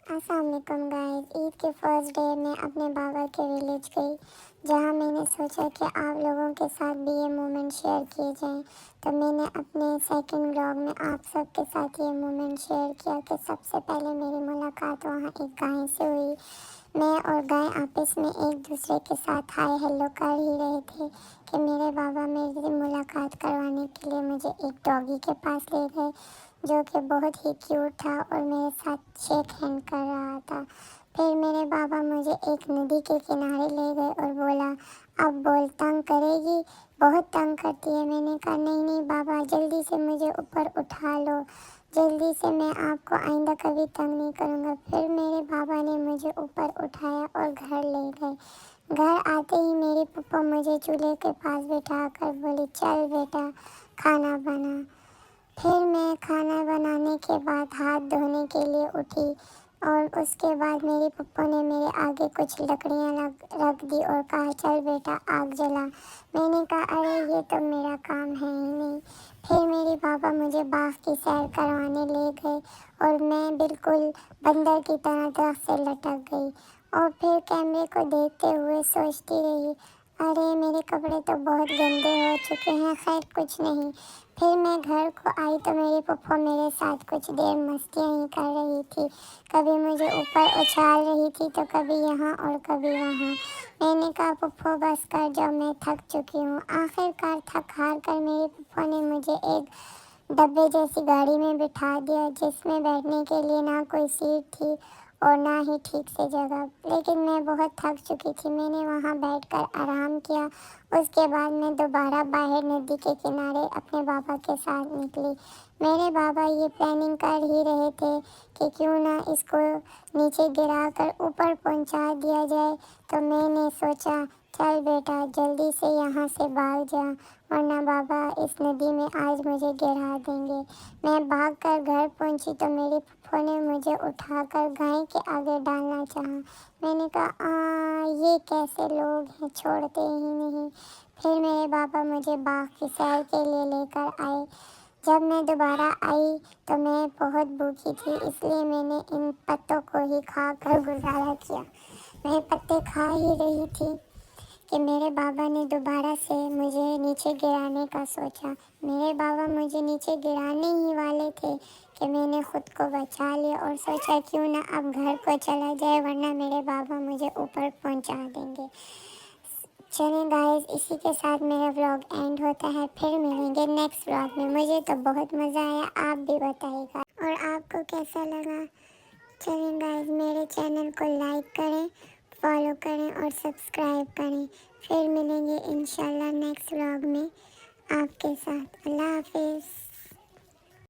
السلام علیکم گائز، عید کے فرسٹ ڈے میں اپنے بابا کے ولیج گئی، جہاں میں نے سوچا کہ آپ لوگوں کے ساتھ بھی یہ مومنٹ شیئر کیے جائیں۔ تو میں نے اپنے سیکنڈ ولاگ میں آپ سب کے ساتھ یہ مومنٹ شیئر کیا کہ سب سے پہلے میری ملاقات وہاں ایک گائے سے ہوئی۔ میں اور گائے آپس میں ایک دوسرے کے ساتھ ہائی ہیلو کر ہی رہے تھے کہ میرے بابا میری ملاقات کروانے کے لیے مجھے ایک ڈاگی کے پاس لے گئے، جو کہ بہت ہی کیوٹ تھا اور میرے ساتھ شیک ہینڈ کر رہا تھا۔ پھر میرے بابا مجھے ایک ندی کے کنارے لے گئے اور بولا، اب بول، تنگ کرے گی؟ بہت تنگ کرتی ہے۔ میں نے کہا نہیں نہیں بابا، جلدی سے مجھے اوپر اٹھا لو، جلدی سے، میں آپ کو آئندہ کبھی تنگ نہیں کروں گا۔ پھر میرے بابا نے مجھے اوپر اٹھایا اور گھر لے گئے۔ گھر آتے ہی میری پپا مجھے چولہے کے پاس بٹھا کر بولی، چل بیٹا کھانا بنا۔ پھر میں کھانا بنانے کے بعد ہاتھ دھونے کے لیے اٹھی اور اس کے بعد میرے پپا نے میرے آگے کچھ لکڑیاں رکھ دی اور کہا، چل بیٹا آگ جلا۔ میں نے کہا، ارے یہ تو میرا کام ہے ہی نہیں۔ پھر میرے بابا مجھے باغ کی سیر کروانے لے گئے اور میں بالکل بندر کی طرح درخت سے لٹک گئی اور پھر کیمرے کو دیکھتے ہوئے سوچتی رہی، ارے میرے کپڑے تو بہت گندے ہو چکے ہیں، خیر کچھ نہیں۔ پھر میں گھر کو آئی تو میری پپا میرے ساتھ کچھ دیر مستیاں ہی کر رہی تھی، کبھی مجھے اوپر اچھال رہی تھی تو کبھی یہاں اور کبھی وہاں۔ میں نے کہا، پپا بس کر جاؤ، میں تھک چکی ہوں۔ آخر کار تھک ہار کر میرے پپا نے مجھے ایک ڈبے جیسی گاڑی میں بٹھا دیا، جس میں بیٹھنے کے لیے نہ کوئی سیٹ تھی اور نہ ہی ٹھیک سے جگہ، لیکن میں بہت تھک چکی تھی۔ میں نے وہاں بیٹھ کر آرام کیا۔ اس کے بعد میں دوبارہ باہر ندی کے کنارے اپنے بابا کے ساتھ نکلی۔ میرے بابا یہ پلاننگ کر ہی رہے تھے کہ کیوں نہ اس کو نیچے گرا کر اوپر پہنچا دیا جائے، تو میں نے سوچا، چل بیٹا جلدی سے یہاں سے بھاگ جا، ورنہ بابا اس ندی میں آج مجھے گرا دیں گے۔ میں بھاگ کر گھر پہنچی تو میرے پپا نے مجھے اٹھا کر گائے کے آگے ڈالنا چاہا۔ میں نے کہا، یہ کیسے لوگ ہیں، چھوڑتے ہی نہیں۔ پھر میرے بابا مجھے باغ کی سیر کے لیے لے کر آئے۔ جب میں دوبارہ آئی تو میں بہت بھوکی تھی، اس لیے میں نے ان پتوں کو ہی کھا کر گزارا کیا۔ میں پتے کھا ہی رہی تھی کہ میرے بابا نے دوبارہ سے مجھے نیچے گرانے کا سوچا۔ میرے بابا مجھے نیچے گرانے ہی والے تھے کہ میں نے خود کو بچا لیا اور سوچا کیوں نہ اب گھر کو چلا جائے، ورنہ میرے بابا مجھے اوپر پہنچا دیں گے۔ چلیں گائز، اسی کے ساتھ میرا ولاگ اینڈ ہوتا ہے۔ پھر ملیں گے نیکسٹ ولاگ میں۔ مجھے تو بہت مزہ آیا، آپ بھی بتائیے گا اور آپ کو کیسا لگا۔ چلیں گائز، میرے چینل کو لائک کریں، فالو کریں اور سبسکرائب کریں۔ پھر ملیں گے انشاءاللہ نیکسٹ ولاگ میں آپ کے ساتھ۔ اللہ حافظ۔